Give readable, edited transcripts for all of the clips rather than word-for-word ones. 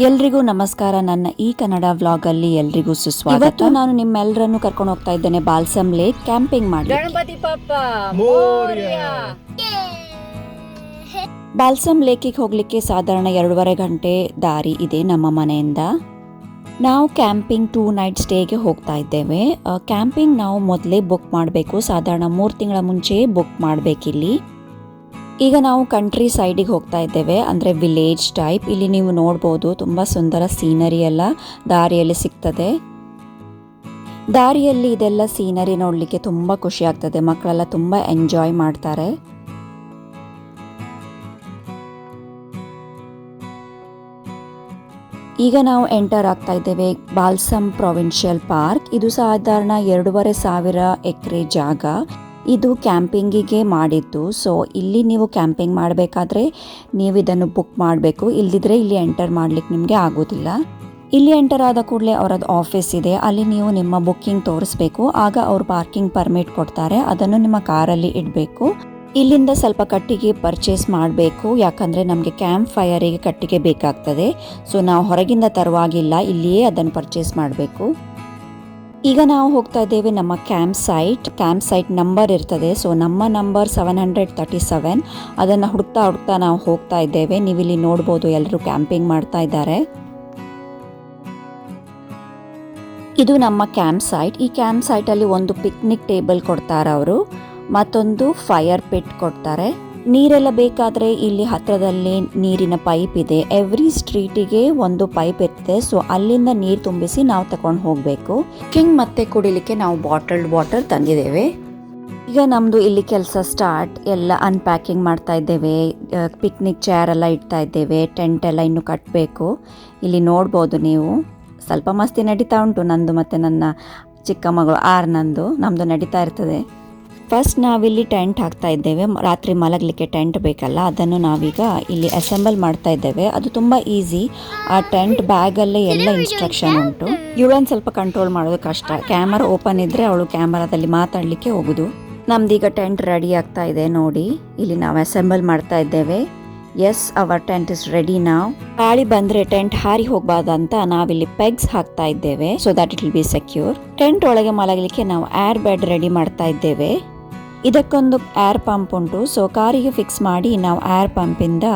ಎಲ್ರಿಗೂ ನಮಸ್ಕಾರ. ನನ್ನ ಈ ಕನ್ನಡ ವ್ಲಾಗ್ ಅಲ್ಲಿ ಎಲ್ರಿಗೂ ಸುಸ್ವಾಗತ. ಇವತ್ತು ನಾನು ನಿಮ್ಮೆಲ್ಲರನ್ನು ಕರ್ಕೊಂಡು ಹೋಗ್ತಾ ಇದ್ದೇನೆ ಬಾಲ್ಸಮ್ ಲೇಕ್ ಕ್ಯಾಂಪಿಂಗ್ ಮಾಡಿ. ಗಣಪತಿ ಪಪ್ಪ ಮೋರ್ಯ. ಬಾಲ್ಸಮ್ ಲೇಕಿಗೆ ಹೋಗ್ಲಿಕ್ಕೆ ಸಾಧಾರಣ 2.5 ಗಂಟೆ ದಾರಿ ಇದೆ ನಮ್ಮ ಮನೆಯಿಂದ. ನಾವು ಕ್ಯಾಂಪಿಂಗ್ 2 ನೈಟ್ ಸ್ಟೇಗೆ ಹೋಗ್ತಾ ಇದ್ದೇವೆ. ಕ್ಯಾಂಪಿಂಗ್ ನಾವು ಮೊದಲೇ ಬುಕ್ ಮಾಡಬೇಕು, ಸಾಧಾರಣ 3 ತಿಂಗಳ ಮುಂಚೆ ಬುಕ್ ಮಾಡಬೇಕಿಲ್ಲಿ. ಈಗ ನಾವು ಕಂಟ್ರಿ ಸೈಡಿಗೆ ಹೋಗ್ತಾ ಇದ್ದೇವೆ, ಅಂದರೆ ವಿಲೇಜ್ ಟೈಪ್. ಇಲ್ಲಿ ನೀವು ನೋಡ್ಬೋದು ತುಂಬ ಸುಂದರ ಸೀನರಿ ಎಲ್ಲ ದಾರಿಯಲ್ಲಿ ಸಿಗ್ತದೆ. ದಾರಿಯಲ್ಲಿ ಇದೆಲ್ಲ ಸೀನರಿ ನೋಡಲಿಕ್ಕೆ ತುಂಬ ಖುಷಿ ಆಗ್ತದೆ, ಮಕ್ಕಳೆಲ್ಲ ತುಂಬ ಎಂಜಾಯ್ ಮಾಡ್ತಾರೆ. ಈಗ ನಾವು ಎಂಟರ್ ಆಗ್ತಾ ಇದ್ದೇವೆ ಬಾಲ್ಸಮ್ ಪ್ರೊವಿನ್ಷಿಯಲ್ ಪಾರ್ಕ್. ಇದು ಸಾಧಾರಣ 2,500 ಎಕರೆ ಜಾಗ. ಇದು ಕ್ಯಾಂಪಿಂಗಿಗೆ ಮಾಡಿದ್ದು. ಸೊ ಇಲ್ಲಿ ನೀವು ಕ್ಯಾಂಪಿಂಗ್ ಮಾಡಬೇಕಾದ್ರೆ ನೀವು ಇದನ್ನು ಬುಕ್ ಮಾಡಬೇಕು, ಇಲ್ದಿದ್ರೆ ಇಲ್ಲಿ ಎಂಟರ್ ಮಾಡ್ಲಿಕ್ಕೆ ನಿಮಗೆ ಆಗೋದಿಲ್ಲ. ಇಲ್ಲಿ ಎಂಟರ್ ಆದ ಕೂಡಲೇ ಅವರದ್ದು ಆಫೀಸ್ ಇದೆ, ಅಲ್ಲಿ ನೀವು ನಿಮ್ಮ ಬುಕ್ಕಿಂಗ್ ತೋರಿಸ್ಬೇಕು. ಆಗ ಅವರು ಪಾರ್ಕಿಂಗ್ ಪರ್ಮಿಟ್ ಕೊಡ್ತಾರೆ, ಅದನ್ನು ನಿಮ್ಮ ಕಾರಲ್ಲಿ ಇಡಬೇಕು. ಇಲ್ಲಿಂದ ಸ್ವಲ್ಪ ಕಟ್ಟಿಗೆ ಪರ್ಚೇಸ್ ಮಾಡಬೇಕು, ಯಾಕಂದರೆ ನಮಗೆ ಕ್ಯಾಂಪ್ ಫೈರಿಗೆ ಕಟ್ಟಿಗೆ ಬೇಕಾಗ್ತದೆ. ಸೊ ನಾವು ಹೊರಗಿಂದ ತರುವಾಗಿಲ್ಲ, ಇಲ್ಲಿಯೇ ಅದನ್ನು ಪರ್ಚೇಸ್ ಮಾಡಬೇಕು. ಈಗ ನಾವು ಹೋಗ್ತಾ ಇದ್ದೇವೆ ನಮ್ಮ ಕ್ಯಾಂಪ್ ಸೈಟ್ ನಂಬರ್ ಇರ್ತದೆ. ಸೊ ನಮ್ಮ ನಂಬರ್ 737. ಅದನ್ನು ಹುಡುಕ್ತಾ ನಾವು ಹೋಗ್ತಾ ಇದ್ದೇವೆ. ನೀವಿಲ್ಲಿ ನೋಡ್ಬೋದು ಎಲ್ಲರೂ ಕ್ಯಾಂಪಿಂಗ್ ಮಾಡ್ತಾ ಇದ್ದಾರೆ. ಇದು ನಮ್ಮ ಕ್ಯಾಂಪ್ ಸೈಟ್. ಈ ಕ್ಯಾಂಪ್ ಸೈಟಲ್ಲಿ ಒಂದು ಪಿಕ್ನಿಕ್ ಟೇಬಲ್ ಕೊಡ್ತಾರೆ ಅವರು, ಮತ್ತೊಂದು ಫೈರ್ ಪಿಟ್ ಕೊಡ್ತಾರೆ. ನೀರೆಲ್ಲ ಬೇಕಾದರೆ ಇಲ್ಲಿ ಹತ್ರದಲ್ಲಿ ನೀರಿನ ಪೈಪ್ ಇದೆ. ಎವ್ರಿ ಸ್ಟ್ರೀಟಿಗೆ ಒಂದು ಪೈಪ್ ಇರ್ತದೆ. ಸೊ ಅಲ್ಲಿಂದ ನೀರು ತುಂಬಿಸಿ ನಾವು ತಗೊಂಡು ಹೋಗಬೇಕು. ಕಿಂಗ್ ಮತ್ತೆ ಕುಡಿಲಿಕ್ಕೆ ನಾವು ಬಾಟಲ್ಡ್ ವಾಟರ್ ತಂದಿದ್ದೇವೆ. ಈಗ ನಮ್ಮದು ಇಲ್ಲಿ ಕೆಲಸ ಸ್ಟಾರ್ಟ್. ಎಲ್ಲ ಅನ್ಪ್ಯಾಕಿಂಗ್ ಮಾಡ್ತಾ ಇದ್ದೇವೆ, ಪಿಕ್ನಿಕ್ ಚೇರ್ ಎಲ್ಲ ಇಡ್ತಾ ಇದ್ದೇವೆ, ಟೆಂಟ್ ಎಲ್ಲ ಇನ್ನು ಕಟ್ಟಬೇಕು. ಇಲ್ಲಿ ನೋಡ್ಬೋದು ನೀವು, ಸ್ವಲ್ಪ ಮಸ್ತಿ ನಡೀತಾ ಉಂಟು. ನಂದು ಮತ್ತು ನನ್ನ ಚಿಕ್ಕ ಮಗಳು ನಮ್ಮದು ನಡೀತಾ ಇರ್ತದೆ. ಫಸ್ಟ್ ನಾವಿಲ್ಲಿ ಟೆಂಟ್ ಹಾಕ್ತಾ ಇದ್ದೇವೆ. ರಾತ್ರಿ ಮಲಗಲಿಕ್ಕೆ ಟೆಂಟ್ ಬೇಕಲ್ಲ, ಅದನ್ನು ನಾವೀಗ ಇಲ್ಲಿ ಅಸೆಂಬಲ್ ಮಾಡ್ತಾ ಇದ್ದೇವೆ. ಅದು ತುಂಬ ಈಸಿ. ಆ ಟೆಂಟ್ ಬ್ಯಾಗಲ್ಲೇ ಎಲ್ಲ ಇನ್ಸ್ಟ್ರಕ್ಷನ್ ಉಂಟು. ಇವಳನ್ನು ಸ್ವಲ್ಪ ಕಂಟ್ರೋಲ್ ಮಾಡೋದು ಕಷ್ಟ. ಕ್ಯಾಮರಾ ಓಪನ್ ಇದ್ದರೆ ಅವಳು ಕ್ಯಾಮರಾದಲ್ಲಿ ಮಾತಾಡಲಿಕ್ಕೆ ಹೋಗೋದು. ನಮ್ದೀಗ ಟೆಂಟ್ ರೆಡಿ ಆಗ್ತಾ ಇದೆ ನೋಡಿ. ಇಲ್ಲಿ ನಾವು ಅಸೆಂಬಲ್ ಮಾಡ್ತಾ ಇದ್ದೇವೆ. Yes, our tent is ready ನಾವ್. ಗಾಳಿ ಬಂದರೆ ಟೆಂಟ್ ಹಾರಿ ಹೋಗಬಾರ್ದಂತ ನಾವಿಲ್ಲಿ ಪೆಗ್ಸ್ ಹಾಕ್ತಾ ಇದ್ದೇವೆ, so that it will be secure. Tent ಒಳಗೆ ಮಲಗಲಿಕ್ಕೆ ನಾವು ಏರ್ ಬೆಡ್ ರೆಡಿ ಮಾಡ್ತಾ ಇದ್ದೇವೆ. ಇದಕ್ಕೊಂದು ಏರ್ ಪಂಪ್ ಉಂಟು. ಸೊ ಕಾರಿಗೆ ಫಿಕ್ಸ್ ಮಾಡಿ ನಾವು ಏರ್ ಪಂಪಿಂದ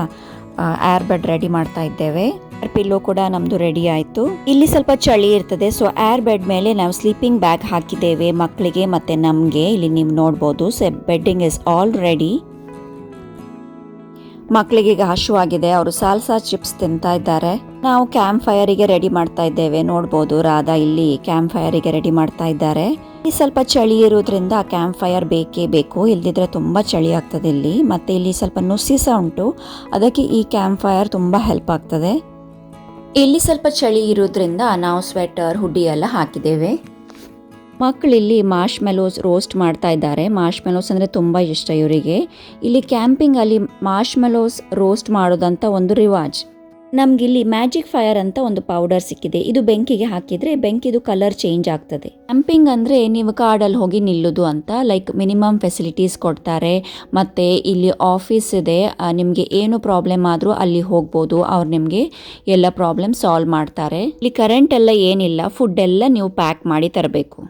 ಏರ್ ಬೆಡ್ ರೆಡಿ ಮಾಡ್ತಾ ಇದ್ದೇವೆ. ಏರ್ ಪಿಲ್ಲೋ ಕೂಡ ನಮ್ದು ರೆಡಿ ಆಯಿತು. ಇಲ್ಲಿ ಸ್ವಲ್ಪ ಚಳಿ ಇರ್ತದೆ, ಸೊ ಏರ್ ಬೆಡ್ ಮೇಲೆ ನಾವು ಸ್ಲೀಪಿಂಗ್ ಬ್ಯಾಗ್ ಹಾಕಿದ್ದೇವೆ ಮಕ್ಕಳಿಗೆ ಮತ್ತೆ ನಮಗೆ. ಇಲ್ಲಿ ನೀವು ನೋಡ್ಬೋದು, so bedding is all ready. ಮಕ್ಕಳಿಗೆ ಈಗ ಹಶುವಾಗಿದೆ, ಅವರು ಸಾಲ್ಸಾ ಚಿಪ್ಸ್ ತಿಂತಾ ಇದ್ದಾರೆ. ನಾವು ಕ್ಯಾಂಪ್ ಫೈರಿಗೆ ರೆಡಿ ಮಾಡ್ತಾ ಇದ್ದೇವೆ. ನೋಡ್ಬೋದು ರಾಧಾ ಇಲ್ಲಿ ಕ್ಯಾಂಪ್ ಫೈರಿಗೆ ರೆಡಿ ಮಾಡ್ತಾ ಇದ್ದಾರೆ. ಇಲ್ಲಿ ಸ್ವಲ್ಪ ಚಳಿ ಇರೋದ್ರಿಂದ ಕ್ಯಾಂಪ್ ಫೈರ್ ಬೇಕೇ ಬೇಕು, ಇಲ್ದಿದ್ರೆ ತುಂಬ ಚಳಿ ಆಗ್ತದೆ ಇಲ್ಲಿ. ಮತ್ತೆ ಇಲ್ಲಿ ಸ್ವಲ್ಪ ನುಸಿ ಸಹ ಉಂಟು, ಅದಕ್ಕೆ ಈ ಕ್ಯಾಂಪ್ ಫೈರ್ ತುಂಬ ಹೆಲ್ಪ್ ಆಗ್ತದೆ. ಇಲ್ಲಿ ಸ್ವಲ್ಪ ಚಳಿ ಇರೋದ್ರಿಂದ ನಾವು ಸ್ವೆಟರ್ ಹುಡ್ಡಿ ಎಲ್ಲ ಹಾಕಿದ್ದೇವೆ. ಮಕ್ಕಳಿಲ್ಲಿ ಮಾರ್ಷ್ ಮೆಲೋಸ್ ರೋಸ್ಟ್ ಮಾಡ್ತಾ ಇದ್ದಾರೆ. ಮಾರ್ಷ್ ಮೆಲೋಸ್ ಅಂದರೆ ತುಂಬ ಇಷ್ಟ ಇವರಿಗೆ. ಇಲ್ಲಿ ಕ್ಯಾಂಪಿಂಗಲ್ಲಿ ಮಾರ್ಷ್ ಮೆಲೋಸ್ ರೋಸ್ಟ್ ಮಾಡೋದಂತ ಒಂದು ರಿವಾಜ್. ನಮಗಿಲ್ಲಿ ಮ್ಯಾಜಿಕ್ ಫೈರ್ ಅಂತ ಒಂದು ಪೌಡರ್ ಸಿಕ್ಕಿದೆ. ಇದು ಬೆಂಕಿಗೆ ಹಾಕಿದರೆ ಬೆಂಕಿದು ಕಲರ್ ಚೇಂಜ್ ಆಗ್ತದೆ. ಕ್ಯಾಂಪಿಂಗ್ ಅಂದರೆ ನೀವು ಕಾಡಲ್ಲಿ ಹೋಗಿ ನಿಲ್ಲೋದು ಅಂತ, ಲೈಕ್ ಮಿನಿಮಮ್ ಫೆಸಿಲಿಟೀಸ್ ಕೊಡ್ತಾರೆ. ಮತ್ತು ಇಲ್ಲಿ ಆಫೀಸ್ ಇದೆ, ನಿಮಗೆ ಏನು ಪ್ರಾಬ್ಲಮ್ ಆದರೂ ಅಲ್ಲಿ ಹೋಗ್ಬೋದು, ಅವ್ರು ನಿಮಗೆ ಎಲ್ಲ ಪ್ರಾಬ್ಲಮ್ ಸಾಲ್ವ್ ಮಾಡ್ತಾರೆ. ಇಲ್ಲಿ ಕರೆಂಟ್ ಎಲ್ಲ ಏನಿಲ್ಲ, ಫುಡ್ ಎಲ್ಲ ನೀವು ಪ್ಯಾಕ್ ಮಾಡಿ ತರಬೇಕು.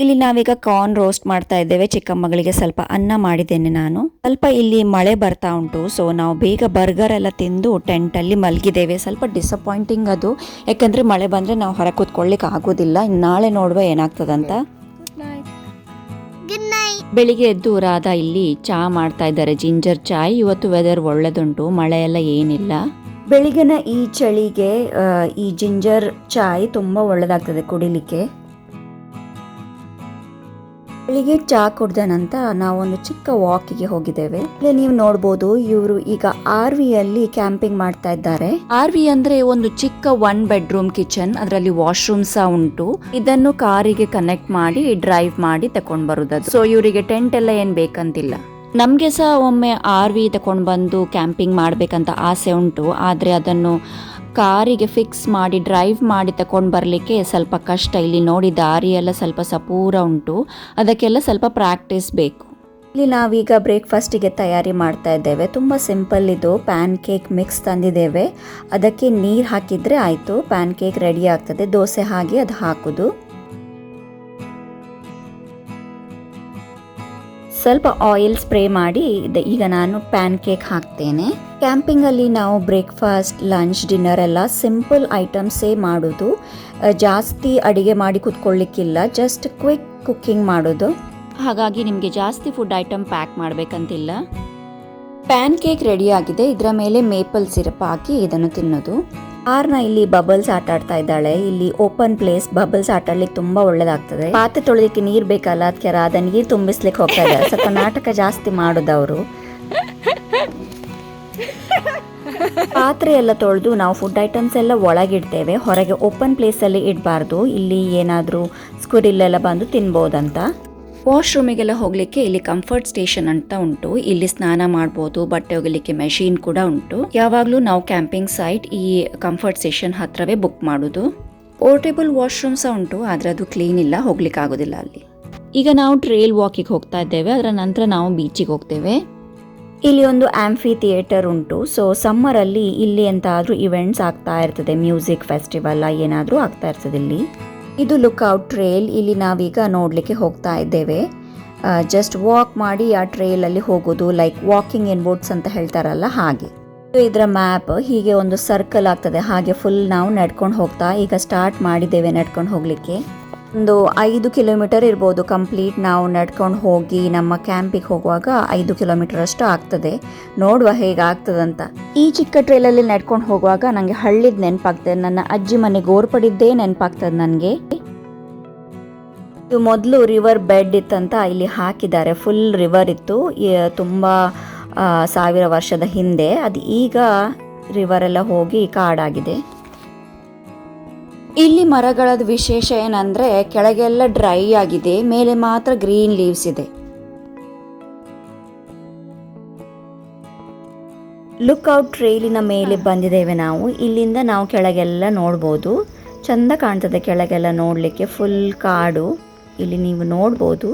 ಇಲ್ಲಿ ನಾವೀಗ ಕಾರ್ನ್ ರೋಸ್ಟ್ ಮಾಡ್ತಾ ಇದ್ದೇವೆ. ಚಿಕ್ಕ ಮಗಳಿಗೆ ಸ್ವಲ್ಪ ಅನ್ನ ಮಾಡಿದ್ದೇನೆ ನಾನು. ಸ್ವಲ್ಪ ಇಲ್ಲಿ ಮಳೆ ಬರ್ತಾ ಉಂಟು, ಸೊ ನಾವು ಬೇಗ ಬರ್ಗರ್ ಎಲ್ಲ ತಿಂದು ಟೆಂಟಲ್ಲಿ ಮಲಗಿದ್ದೇವೆ. ಸ್ವಲ್ಪ ಡಿಸಪಾಯಿಂಟಿಂಗ್ ಅದು, ಯಾಕಂದರೆ ಮಳೆ ಬಂದರೆ ನಾವು ಹೊರ ಕೂತ್ಕೊಳ್ಳಿಕ್ಕೆ ಆಗೋದಿಲ್ಲ. ನಾಳೆ ನೋಡುವ ಏನಾಗ್ತದಂತ. ಬೆಳಿಗ್ಗೆ ಎದ್ದು ರಾಧಾ ಇಲ್ಲಿ ಚಾ ಮಾಡ್ತಾ ಇದ್ದಾರೆ, ಜಿಂಜರ್ ಚಾಯ್. ಇವತ್ತು ವೆದರ್ ಒಳ್ಳೆದುಂಟು, ಮಳೆ ಎಲ್ಲ ಏನಿಲ್ಲ. ಬೆಳಿಗ್ಗೆನ ಈ ಚಳಿಗೆ ಈ ಜಿಂಜರ್ ಚಾಯ್ ತುಂಬ ಒಳ್ಳೆದಾಗ್ತದೆ ಕುಡಿಲಿಕ್ಕೆ. ಬೆಳಿಗ್ಗೆ ಚಾ ಕುಡ್ದ ನಂತರ ನಾವೊಂದು ಚಿಕ್ಕ ವಾಕಿಗೆ ಹೋಗಿದ್ದೇವೆ. ಇಲ್ಲಿ ನೀವು ನೋಡ್ಬೋದು, ಇವರು ಈಗ RV ಅಲ್ಲಿ ಕ್ಯಾಂಪಿಂಗ್ ಮಾಡ್ತಾ ಇದ್ದಾರೆ. RV ಅಂದ್ರೆ ಒಂದು ಚಿಕ್ಕ 1 ಬೆಡ್ರೂಮ್ ಕಿಚನ್, ಅದರಲ್ಲಿ ವಾಶ್ರೂಮ್ ಸಹ ಉಂಟು. ಇದನ್ನು ಕಾರಿಗೆ ಕನೆಕ್ಟ್ ಮಾಡಿ ಡ್ರೈವ್ ಮಾಡಿ ತಕೊಂಡ್ ಬರುದದು. ಸೊ ಇವರಿಗೆ ಟೆಂಟ್ ಎಲ್ಲ ಏನ್ ಬೇಕಂತಿಲ್ಲ. ನಮ್ಗೆ ಸಹ ಒಮ್ಮೆ RV ತಕೊಂಡ್ ಬಂದು ಕ್ಯಾಂಪಿಂಗ್ ಮಾಡ್ಬೇಕಂತ ಆಸೆ ಉಂಟು, ಆದ್ರೆ ಅದನ್ನು ಕಾರಿಗೆ ಫಿಕ್ಸ್ ಮಾಡಿ ಡ್ರೈವ್ ಮಾಡಿ ತಗೊಂಡು ಬರಲಿಕ್ಕೆ ಸ್ವಲ್ಪ ಕಷ್ಟ. ಇಲ್ಲಿ ನೋಡಿ ದಾರಿ ಎಲ್ಲ ಸ್ವಲ್ಪ ಸಪೂರ ಉಂಟು, ಅದಕ್ಕೆಲ್ಲ ಸ್ವಲ್ಪ ಪ್ರಾಕ್ಟೀಸ್ ಬೇಕು. ಇಲ್ಲಿ ನಾವೀಗ ಬ್ರೇಕ್ಫಾಸ್ಟಿಗೆ ತಯಾರಿ ಮಾಡ್ತಾ ಇದ್ದೇವೆ. ತುಂಬ ಸಿಂಪಲ್ ಇದು. ಪ್ಯಾನ್ ಕೇಕ್ ಮಿಕ್ಸ್ ತಂದಿದ್ದೇವೆ. ಅದಕ್ಕೆ ನೀರು ಹಾಕಿದರೆ ಆಯಿತು, ಪ್ಯಾನ್ ಕೇಕ್ ರೆಡಿ ಆಗ್ತದೆ. ದೋಸೆ ಹಾಗೆ ಅದು ಹಾಕೋದು. ಸ್ವಲ್ಪ ಆಯಿಲ್ ಸ್ಪ್ರೇ ಮಾಡಿ ಈಗ ನಾನು ಪ್ಯಾನ್ ಕೇಕ್ ಹಾಕ್ತೇನೆ. ಕ್ಯಾಂಪಿಂಗಲ್ಲಿ ನಾವು ಬ್ರೇಕ್ಫಾಸ್ಟ್, ಲಂಚ್, ಡಿನ್ನರ್ ಎಲ್ಲ ಸಿಂಪಲ್ ಐಟಮ್ಸೇ ಮಾಡೋದು. ಜಾಸ್ತಿ ಅಡಿಗೆ ಮಾಡಿ ಕೂತ್ಕೊಳ್ಳಿಕ್ಕಿಲ್ಲ, ಜಸ್ಟ್ ಕ್ವಿಕ್ ಕುಕ್ಕಿಂಗ್ ಮಾಡೋದು. ಹಾಗಾಗಿ ನಿಮಗೆ ಜಾಸ್ತಿ ಫುಡ್ ಐಟಮ್ ಪ್ಯಾಕ್ ಮಾಡಬೇಕಂತಿಲ್ಲ. ಪ್ಯಾನ್ ಕೇಕ್ ರೆಡಿ ಆಗಿದೆ. ಇದರ ಮೇಲೆ ಮೇಪಲ್ ಸಿರಪ್ ಹಾಕಿ ಇದನ್ನು ತಿನ್ನೋದು. ಆರ್ನ ಇಲ್ಲಿ ಬಬಲ್ಸ್ ಆಟ ಆಡ್ತಾ ಇದ್ದಾಳೆ. ಇಲ್ಲಿ ಓಪನ್ ಪ್ಲೇಸ್, ಬಬಲ್ಸ್ ಆಟ ಆಡ್ಲಿಕ್ಕೆ ತುಂಬಾ ಒಳ್ಳೇದಾಗ್ತದೆ. ಪಾತ್ರೆ ತೊಳೆದಕ್ಕೆ ನೀರು ಬೇಕಲ್ಲ, ಅದಕ್ಕೆ ರಾಧ ನೀರು ತುಂಬಿಸ್ಲಿಕ್ಕೆ ಹೋಗ್ತಾ ಇದ್ದಾರೆ. ಸ್ವಲ್ಪ ನಾಟಕ ಜಾಸ್ತಿ ಮಾಡೋದವರು. ಪಾತ್ರೆ ಎಲ್ಲ ತೊಳೆದು ನಾವು ಫುಡ್ ಐಟಮ್ಸ್ ಎಲ್ಲ ಒಳಗಿಡ್ತೇವೆ, ಹೊರಗೆ ಓಪನ್ ಪ್ಲೇಸಲ್ಲಿ ಇಡಬಾರ್ದು. ಇಲ್ಲಿ ಏನಾದರೂ ಸ್ಕ್ವಿರಿಲ್ ಎಲ್ಲ ಬಂದು ತಿನ್ಬೋದಂತ. ವಾಶ್ರೂಮಿಗೆಲ್ಲ ಹೋಗಲಿಕ್ಕೆ ಇಲ್ಲಿ ಕಂಫರ್ಟ್ ಸ್ಟೇಷನ್ ಅಂತ ಉಂಟು. ಇಲ್ಲಿ ಸ್ನಾನ ಮಾಡ್ಬೋದು, ಬಟ್ಟೆ ಒಗಿಲಿಕ್ಕೆ ಮೆಷಿನ್ ಕೂಡ ಉಂಟು. ಯಾವಾಗಲೂ ನಾವು ಕ್ಯಾಂಪಿಂಗ್ ಸೈಟ್ ಈ ಕಂಫರ್ಟ್ ಸ್ಟೇಷನ್ ಹತ್ರವೇ ಬುಕ್ ಮಾಡೋದು. ಪೋರ್ಟೇಬಲ್ ವಾಶ್ರೂಮ್ ಸಹ ಉಂಟು, ಆದರೆ ಅದು ಕ್ಲೀನ್ ಇಲ್ಲ, ಹೋಗ್ಲಿಕ್ಕೆ ಆಗೋದಿಲ್ಲ ಅಲ್ಲಿ. ಈಗ ನಾವು ಟ್ರೇಲ್ ವಾಕಿಗೆ ಹೋಗ್ತಾ ಇದ್ದೇವೆ. ಅದರ ನಂತರ ನಾವು ಬೀಚಿಗೆ ಹೋಗ್ತೇವೆ. ಇಲ್ಲಿ ಒಂದು ಆಂಫಿ ಥಿಯೇಟರ್ ಉಂಟು. ಸೊ ಸಮ್ಮರಲ್ಲಿ ಇಲ್ಲಿ ಎಂತಾದ್ರೂ ಇವೆಂಟ್ಸ್ ಆಗ್ತಾ ಇರ್ತದೆ, ಮ್ಯೂಸಿಕ್ ಫೆಸ್ಟಿವಲ್ ಏನಾದರೂ ಆಗ್ತಾ ಇರ್ತದೆ ಇಲ್ಲಿ. ಇದು ಲುಕ್ಔಟ್ ಟ್ರೇಲ್. ಇಲ್ಲಿ ನಾವೀಗ ನೋಡಲಿಕ್ಕೆ ಹೋಗ್ತಾ ಇದ್ದೇವೆ. ಜಸ್ಟ್ ವಾಕ್ ಮಾಡಿ ಆ ಟ್ರೇಲಲ್ಲಿ ಹೋಗೋದು, ಲೈಕ್ ವಾಕಿಂಗ್ ಇನ್ ವುಡ್ಸ್ ಅಂತ ಹೇಳ್ತಾರಲ್ಲ ಹಾಗೆ. ಇದರ ಮ್ಯಾಪ್ ಹೀಗೆ ಒಂದು ಸರ್ಕಲ್ ಆಗ್ತದೆ, ಹಾಗೆ ಫುಲ್ ನಾವು ನಡ್ಕೊಂಡು ಹೋಗ್ತಾ ಈಗ ಸ್ಟಾರ್ಟ್ ಮಾಡಿದ್ದೇವೆ ನಡ್ಕೊಂಡು ಹೋಗಲಿಕ್ಕೆ. ಒಂದು 5 ಕಿಲೋಮೀಟರ್ ಇರ್ಬೋದು ಕಂಪ್ಲೀಟ್. ನಾವು ನಡ್ಕೊಂಡು ಹೋಗಿ ನಮ್ಮ ಕ್ಯಾಂಪಿಗೆ ಹೋಗುವಾಗ 5 ಕಿಲೋಮೀಟರ್ ಅಷ್ಟು ಆಗ್ತದೆ. ನೋಡುವ ಹೇಗಾಗ್ತದಂತ. ಈ ಚಿಕ್ಕ ಟ್ರೇಲಲ್ಲಿ ನಡ್ಕೊಂಡು ಹೋಗುವಾಗ ನನಗೆ ಹಳ್ಳಿದ್ ನೆನಪಾಗ್ತದೆ. ನನ್ನ ಅಜ್ಜಿ ಮನೆ ಗೋರ್ಪಡಿದ್ದೇ ನೆನಪಾಗ್ತದೆ ನನಗೆ. ಇದು ಮೊದಲು ರಿವರ್ ಬೆಡ್ ಇತ್ತಂತ ಇಲ್ಲಿ ಹಾಕಿದ್ದಾರೆ. ಫುಲ್ ರಿವರ್ ಇತ್ತು ತುಂಬ 1000 ವರ್ಷದ ಹಿಂದೆ. ಅದು ಈಗ ರಿವರ್ ಎಲ್ಲ ಹೋಗಿ ಕಾಡಾಗಿದೆ. ಇಲ್ಲಿ ಮರಗಳದ ವಿಶೇಷ ಏನಂದ್ರೆ ಕೆಳಗೆಲ್ಲ ಡ್ರೈ ಆಗಿದೆ, ಮೇಲೆ ಮಾತ್ರ ಗ್ರೀನ್ ಲೀವ್ಸ್ ಇದೆ. ಲುಕ್ಔಟ್ ಟ್ರೇಲಿನ ಮೇಲೆ ಬಂದಿದ್ದೇವೆ ನಾವು. ಇಲ್ಲಿಂದ ನಾವು ಕೆಳಗೆಲ್ಲ ನೋಡ್ಬೋದು. ಚಂದ ಕಾಣ್ತದೆ ಕೆಳಗೆಲ್ಲ ನೋಡಲಿಕ್ಕೆ, ಫುಲ್ ಕಾಡು ಇಲ್ಲಿ ನೀವು ನೋಡ್ಬೋದು.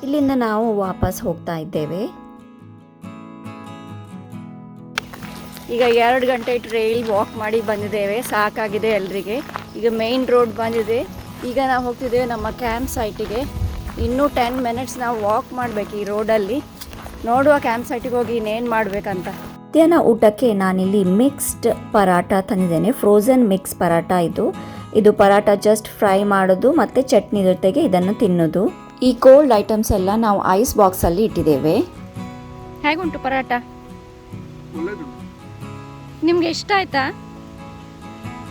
ಇಲ್ಲಿಂದ ನಾವು ವಾಪಸ್ ಹೋಗ್ತಾ ಇದ್ದೇವೆ. ಈಗ 2 ಗಂಟೆ ಟ್ರೈಲ್ ವಾಕ್ ಮಾಡಿ ಬಂದಿದ್ದೇವೆ, ಸಾಕಾಗಿದೆ ಎಲ್ರಿಗೆ. ಈಗ ಮೇನ್ ರೋಡ್ ಬಂದಿದೆ. ಈಗ ನಾವು ಹೋಗ್ತಿದ್ದೇವೆ ನಮ್ಮ ಕ್ಯಾಂಪ್ ಸೈಟಿಗೆ. ಇನ್ನೂ 10 ಮಿನಿಟ್ಸ್ ನಾವು ವಾಕ್ ಮಾಡಬೇಕು ಈ ರೋಡಲ್ಲಿ. ನೋಡುವ ಕ್ಯಾಂಪ್ ಸೈಟಿಗೆ ಹೋಗಿ ಇನ್ನೇನು ಮಾಡಬೇಕಂತ. ಮಧ್ಯಾಹ್ನ ಊಟಕ್ಕೆ ನಾನಿಲ್ಲಿ ಮಿಕ್ಸ್ಡ್ ಪರಾಟ ತಂದಿದ್ದೇನೆ. ಫ್ರೋಝನ್ ಮಿಕ್ಸ್ ಪರಾಟ ಇದು ಪರಾಟ ಜಸ್ಟ್ ಫ್ರೈ ಮಾಡೋದು ಮತ್ತು ಚಟ್ನಿ ಜೊತೆಗೆ ಇದನ್ನು ತಿನ್ನೋದು. ಈ ಕೋಲ್ಡ್ ಐಟಮ್ಸ್ ಎಲ್ಲ ನಾವು ಐಸ್ ಬಾಕ್ಸಲ್ಲಿ ಇಟ್ಟಿದ್ದೇವೆ. ಹೇಗುಂಟು ಪರಾಟ? ನಿಮ್ಗೆ ಇಷ್ಟ ಆಯ್ತಾ?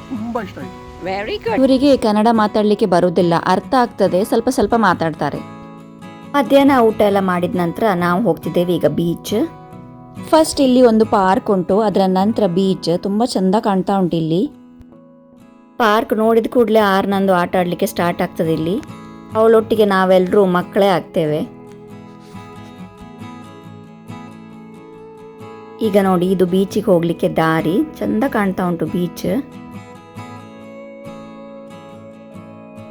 ತುಂಬಾ ಇಷ್ಟ ಆಯ್ತು. Very good. ಇವರಿಗೆ ಕನ್ನಡ ಮಾತಾಡಲಿಕ್ಕೆ ಬರುವುದಿಲ್ಲ, ಅರ್ಥ ಆಗ್ತದೆ, ಸ್ವಲ್ಪ ಸ್ವಲ್ಪ ಮಾತಾಡ್ತಾರೆ. ಮಧ್ಯಾಹ್ನ ಊಟ ಎಲ್ಲ ಮಾಡಿದ ನಂತರ ನಾವು ಹೋಗ್ತಿದ್ದೇವೆ ಈಗ ಬೀಚ್. ಫಸ್ಟ್ ಇಲ್ಲಿ ಒಂದು ಪಾರ್ಕ್ ಉಂಟು, ಅದರ ನಂತರ ಬೀಚ್. ತುಂಬ ಚಂದ ಕಾಣ್ತಾ ಉಂಟು ಇಲ್ಲಿ. ಪಾರ್ಕ್ ನೋಡಿದ ಕೂಡಲೇ ನಂದು ಆಟ ಆಡಲಿಕ್ಕೆ ಸ್ಟಾರ್ಟ್ ಆಗ್ತದೆ ಇಲ್ಲಿ. ಅವಳೊಟ್ಟಿಗೆ ನಾವೆಲ್ಲರೂ ಮಕ್ಕಳೇ ಆಗ್ತೇವೆ. ಈಗ ನೋಡಿ, ಇದು ಬೀಚಿಗೆ ಹೋಗ್ಲಿಕ್ಕೆ ದಾರಿ. ಚಂದ ಕಾಣ್ತಾ ಉಂಟು ಬೀಚ್.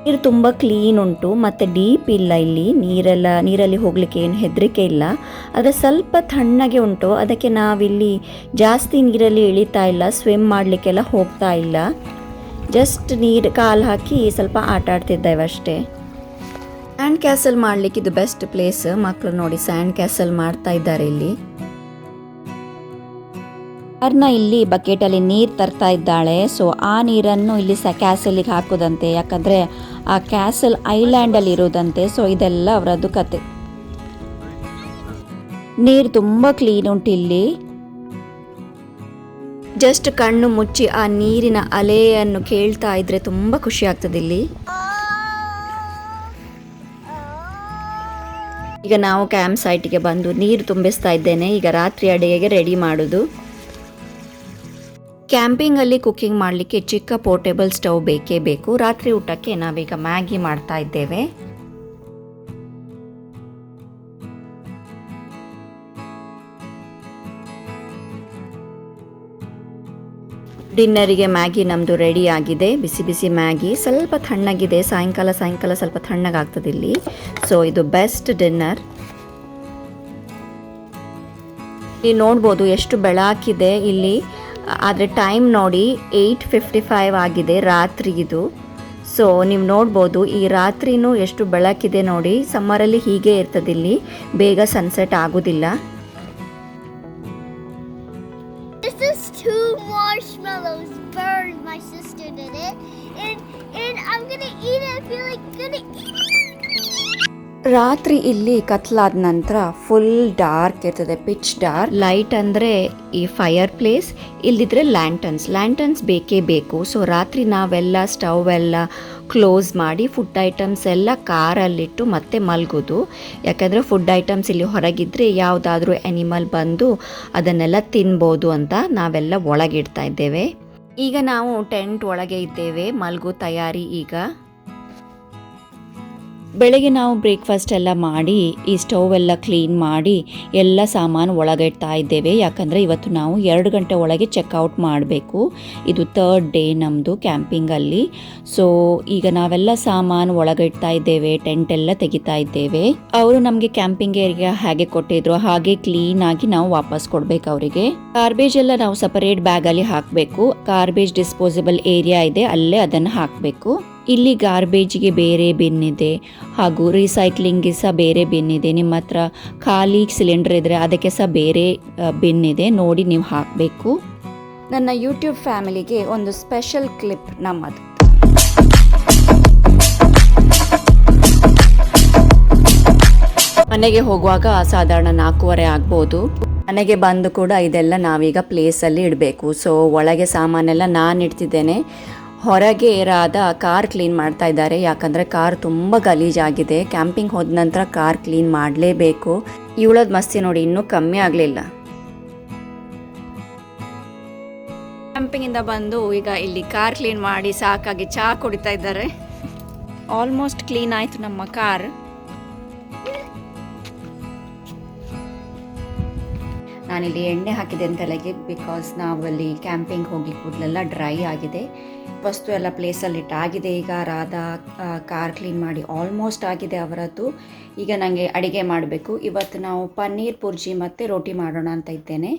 ನೀರು ತುಂಬ ಕ್ಲೀನ್ ಉಂಟು ಮತ್ತು ಡೀಪ್ ಇಲ್ಲ ಇಲ್ಲಿ. ನೀರಲ್ಲಿ ಹೋಗ್ಲಿಕ್ಕೆ ಏನು ಹೆದರಿಕೆ ಇಲ್ಲ. ಆದರೆ ಸ್ವಲ್ಪ ತಣ್ಣಗೆ ಉಂಟು, ಅದಕ್ಕೆ ನಾವಿಲ್ಲಿ ಜಾಸ್ತಿ ನೀರಲ್ಲಿ ಇಳಿತಾ ಇಲ್ಲ, ಸ್ವಿಮ್ ಮಾಡಲಿಕ್ಕೆಲ್ಲ ಹೋಗ್ತಾ ಇಲ್ಲ. ಜಸ್ಟ್ ನೀರು ಕಾಲು ಹಾಕಿ ಸ್ವಲ್ಪ ಆಟ ಆಡ್ತಿದ್ದೇವೆ ಅಷ್ಟೇ. ಸ್ಯಾಂಡ್ ಕ್ಯಾಸಲ್ ಮಾಡಲಿಕ್ಕೆ ಇದು ಬೆಸ್ಟ್ ಪ್ಲೇಸ್. ಮಕ್ಕಳು ನೋಡಿ ಸ್ಯಾಂಡ್ ಕ್ಯಾಸಲ್ ಮಾಡ್ತಾ ಇದ್ದಾರೆ ಇಲ್ಲಿ. ಇಲ್ಲಿ ಬಕೆಟಲ್ಲಿ ನೀರು ತರ್ತಾ ಇದ್ದಾಳೆ. ಸೊ ಆ ನೀರನ್ನು ಇಲ್ಲಿ ಕ್ಯಾಸಲಿಗೆ ಹಾಕೋದಂತೆ, ಯಾಕಂದರೆ ಆ ಕ್ಯಾಸಲ್ ಐಲ್ಯಾಂಡಲ್ಲಿ ಇರೋದಂತೆ. ಸೊ ಇದೆಲ್ಲ ಅವರದ್ದು ಕತೆ. ನೀರು ತುಂಬ ಕ್ಲೀನ್ ಉಂಟು ಇಲ್ಲಿ. ಜಸ್ಟ್ ಕಣ್ಣು ಮುಚ್ಚಿ ಆ ನೀರಿನ ಅಲೆಯನ್ನು ಕೇಳ್ತಾ ಇದ್ರೆ ತುಂಬ ಖುಷಿ ಆಗ್ತದೆ ಇಲ್ಲಿ. ಈಗ ನಾವು ಕ್ಯಾಂಪ್ ಸೈಟಿಗೆ ಬಂದು ನೀರು ತುಂಬಿಸ್ತಾ ಇದ್ದೇನೆ. ಈಗ ರಾತ್ರಿ ಅಡುಗೆಗೆ ರೆಡಿ ಮಾಡೋದು. ಕ್ಯಾಂಪಿಂಗಲ್ಲಿ ಕುಕ್ಕಿಂಗ್ ಮಾಡಲಿಕ್ಕೆ ಚಿಕ್ಕ ಪೋರ್ಟೇಬಲ್ ಸ್ಟವ್ ಬೇಕೇ ಬೇಕು. ರಾತ್ರಿ ಊಟಕ್ಕೆ ನಾವೀಗ ಮ್ಯಾಗಿ ಮಾಡ್ತಾ ಇದ್ದೇವೆ. ಡಿನ್ನರಿಗೆ ಮ್ಯಾಗಿ ನಮ್ಮದು ರೆಡಿ ಆಗಿದೆ. ಬಿಸಿ ಬಿಸಿ ಮ್ಯಾಗಿ, ಸ್ವಲ್ಪ ತಣ್ಣಗಿದೆ. ಸಾಯಂಕಾಲ ಸ್ವಲ್ಪ ತಣ್ಣಗಾಗ್ತದೆ ಇಲ್ಲಿ. ಸೊ ಇದು ಬೆಸ್ಟ್ ಡಿನ್ನರ್. ಇಲ್ಲಿ ನೋಡ್ಬೋದು ಎಷ್ಟು ಬೆಳಕಿದೆ ಇಲ್ಲಿ. ಆದರೆ ಟೈಮ್ ನೋಡಿ 8:55 ಆಗಿದೆ ರಾತ್ರಿಗಿದು. ಸೊ ನೀವು ನೋಡ್ಬೋದು ಈ ರಾತ್ರಿನೂ ಎಷ್ಟು ಬೆಳಕಿದೆ ನೋಡಿ. ಸಮ್ಮರಲ್ಲಿ ಹೀಗೆ ಇರ್ತದೆ ಇಲ್ಲಿ, ಬೇಗ ಸನ್ಸೆಟ್ ಆಗೋದಿಲ್ಲ. This is 2 marshmallows burned. My sister did it. And I'm gonna eat it. I feel like gonna eat it. ರಾತ್ರಿ ಇಲ್ಲಿ ಕತ್ಲಾದ ನಂತರ ಫುಲ್ ಡಾರ್ಕ್ ಇರ್ತದೆ, ಪಿಚ್ ಡಾರ್ಕ್. ಲೈಟ್ ಅಂದರೆ ಈ ಫೈರ್ ಪ್ಲೇಸ್, ಇಲ್ದಿದ್ರೆ ಲ್ಯಾಂಟನ್ಸ್ ಬೇಕೇ ಬೇಕು. ಸೊ ರಾತ್ರಿ ನಾವೆಲ್ಲ ಸ್ಟವ್ ಎಲ್ಲ ಕ್ಲೋಸ್ ಮಾಡಿ ಫುಡ್ ಐಟಮ್ಸ್ ಎಲ್ಲ ಕಾರಲ್ಲಿಟ್ಟು ಮತ್ತೆ ಮಲಗೋದು. ಯಾಕಂದರೆ ಫುಡ್ ಐಟಮ್ಸ್ ಇಲ್ಲಿ ಹೊರಗಿದ್ರೆ ಯಾವುದಾದ್ರೂ ಆ್ಯನಿಮಲ್ ಬಂದು ಅದನ್ನೆಲ್ಲ ತಿನ್ಬೋದು ಅಂತ ನಾವೆಲ್ಲ ಒಳಗಿಡ್ತಾ ಇದ್ದೇವೆ. ಈಗ ನಾವು ಟೆಂಟ್ ಒಳಗೆ ಇದ್ದೇವೆ, ಮಲಗೋ ತಯಾರಿ ಈಗ. ಬೆಳಗ್ಗೆ ನಾವು ಬ್ರೇಕ್ಫಾಸ್ಟ್ ಎಲ್ಲ ಮಾಡಿ ಈ ಸ್ಟವ್ ಎಲ್ಲ ಕ್ಲೀನ್ ಮಾಡಿ ಎಲ್ಲ ಸಾಮಾನು ಒಳಗೆ ಇಡ್ತಾ ಇದ್ದೇವೆ. ಯಾಕಂದರೆ ಇವತ್ತು ನಾವು 2 ಗಂಟೆ ಒಳಗೆ ಚೆಕ್ಔಟ್ ಮಾಡಬೇಕು. ಇದು 3rd ಡೇ ನಮ್ಮದು ಕ್ಯಾಂಪಿಂಗಲ್ಲಿ. ಸೊ ಈಗ ನಾವೆಲ್ಲ ಸಾಮಾನು ಒಳಗೆ ಇಡ್ತಾ ಇದ್ದೇವೆ, ಟೆಂಟ್ ಎಲ್ಲ ತೆಗಿತಾ ಇದ್ದೇವೆ. ಅವರು ನಮಗೆ ಕ್ಯಾಂಪಿಂಗ್ ಏರಿಯಾ ಹೇಗೆ ಕೊಟ್ಟಿದ್ರು ಹಾಗೆ ಕ್ಲೀನಾಗಿ ನಾವು ವಾಪಸ್ ಕೊಡಬೇಕು ಅವರಿಗೆ. ಗಾರ್ಬೇಜ್ ಎಲ್ಲ ನಾವು ಸಪರೇಟ್ ಬ್ಯಾಗಲ್ಲಿ ಹಾಕಬೇಕು. ಗಾರ್ಬೇಜ್ ಡಿಸ್ಪೋಸಬಲ್ ಏರಿಯಾ ಇದೆ, ಅಲ್ಲೇ ಅದನ್ನು ಹಾಕಬೇಕು. ಇಲ್ಲಿ ಗಾರ್ಬೇಜಿಗೆ ಬೇರೆ ಬಿನ್ ಇದೆ, ಹಾಗೂ ರೀಸೈಕ್ಲಿಂಗ್ಗೆ ಸಹ ಬೇರೆ ಬಿನ್ ಇದೆ. ನಿಮ್ಮ ಹತ್ರ ಖಾಲಿ ಸಿಲಿಂಡರ್ ಇದ್ದರೆ ಅದಕ್ಕೆ ಸಹ ಬೇರೆ ಬಿನ್ ಇದೆ, ನೋಡಿ ನೀವು ಹಾಕಬೇಕು. ನನ್ನ ಯೂಟ್ಯೂಬ್ ಫ್ಯಾಮಿಲಿಗೆ ಒಂದು ಸ್ಪೆಷಲ್ ಕ್ಲಿಪ್ ನಮ್ಮದು. ಮನೆಗೆ ಹೋಗುವಾಗ ಸಾಧಾರಣ 4:15 ಆಗ್ಬೋದು. ಮನೆಗೆ ಬಂದು ಕೂಡ ಇದೆಲ್ಲ ನಾವೀಗ ಪ್ಲೇಸಲ್ಲಿ ಇಡಬೇಕು. ಸೊ ಒಳಗೆ ಸಾಮಾನೆಲ್ಲ ನಾನು ಇಡ್ತಿದ್ದೇನೆ. ಹೊರಗೆ ರಾಧ ಕಾರ್ ಕ್ಲೀನ್ ಮಾಡ್ತಾ ಇದ್ದಾರೆ. ಯಾಕಂದರೆ ಕಾರ್ ತುಂಬ ಗಲೀಜಾಗಿದೆ. ಕ್ಯಾಂಪಿಂಗ್ ಹೋದ ನಂತರ ಕಾರ್ ಕ್ಲೀನ್ ಮಾಡಲೇಬೇಕು. ಇವಳದ ಮಸ್ತಿ ನೋಡಿ ಇನ್ನೂ ಕಮ್ಮಿ ಆಗಲಿಲ್ಲ. ಕ್ಯಾಂಪಿಂಗಿಂದ ಬಂದು ಈಗ ಇಲ್ಲಿ ಕಾರ್ ಕ್ಲೀನ್ ಮಾಡಿ ಸಾಕಾಗಿ ಚಹಾ ಕುಡಿತಾ ಇದ್ದಾರೆ. ಆಲ್ಮೋಸ್ಟ್ ಕ್ಲೀನ್ ಆಯಿತು ನಮ್ಮ ಕಾರ್. ನಾನಿಲ್ಲಿ ಎಣ್ಣೆ ಹಾಕಿದೆ ತಲೆಗೆ, ಬಿಕಾಸ್ ನಾವಲ್ಲಿ ಕ್ಯಾಂಪಿಂಗ್ ಹೋಗಿ ಕೂದಲೆಲ್ಲ ಡ್ರೈ ಆಗಿದೆ. ವಸ್ತು ಎಲ್ಲ ಪ್ಲೇಸಲ್ಲಿ ಇಟ್ಟಾಗಿದೆ. ಈಗ ರಾಧಾ ಕಾರ್ ಕ್ಲೀನ್ ಮಾಡಿ ಆಲ್ಮೋಸ್ಟ್ ಆಗಿದೆ ಅವರದ್ದು. ಈಗ ನನಗೆ ಅಡುಗೆ ಮಾಡಬೇಕು. ಇವತ್ತು ನಾವು ಪನ್ನೀರ್ ಪುರ್ಜಿ ಮತ್ತು ರೋಟಿ ಮಾಡೋಣ ಅಂತ ಇದ್ದೇನೆ.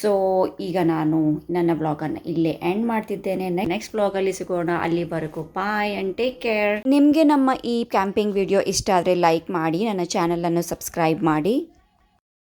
ಸೊ ಈಗ ನಾನು ನನ್ನ ವ್ಲಾಗನ್ನು ಇಲ್ಲೇ ಎಂಡ್ ಮಾಡ್ತಿದ್ದೇನೆ. ನೆಕ್ಸ್ಟ್ ವ್ಲಾಗಲ್ಲಿ ಸಿಗೋಣ. ಅಲ್ಲಿವರೆಗೂ ಬಾಯ್ ಆ್ಯಂಡ್ ಟೇಕ್ ಕೇರ್. ನಿಮಗೆ ನಮ್ಮ ಈ ಕ್ಯಾಂಪಿಂಗ್ ವಿಡಿಯೋ ಇಷ್ಟ ಆದರೆ ಲೈಕ್ ಮಾಡಿ, ನನ್ನ ಚಾನಲನ್ನು ಸಬ್ಸ್ಕ್ರೈಬ್ ಮಾಡಿ.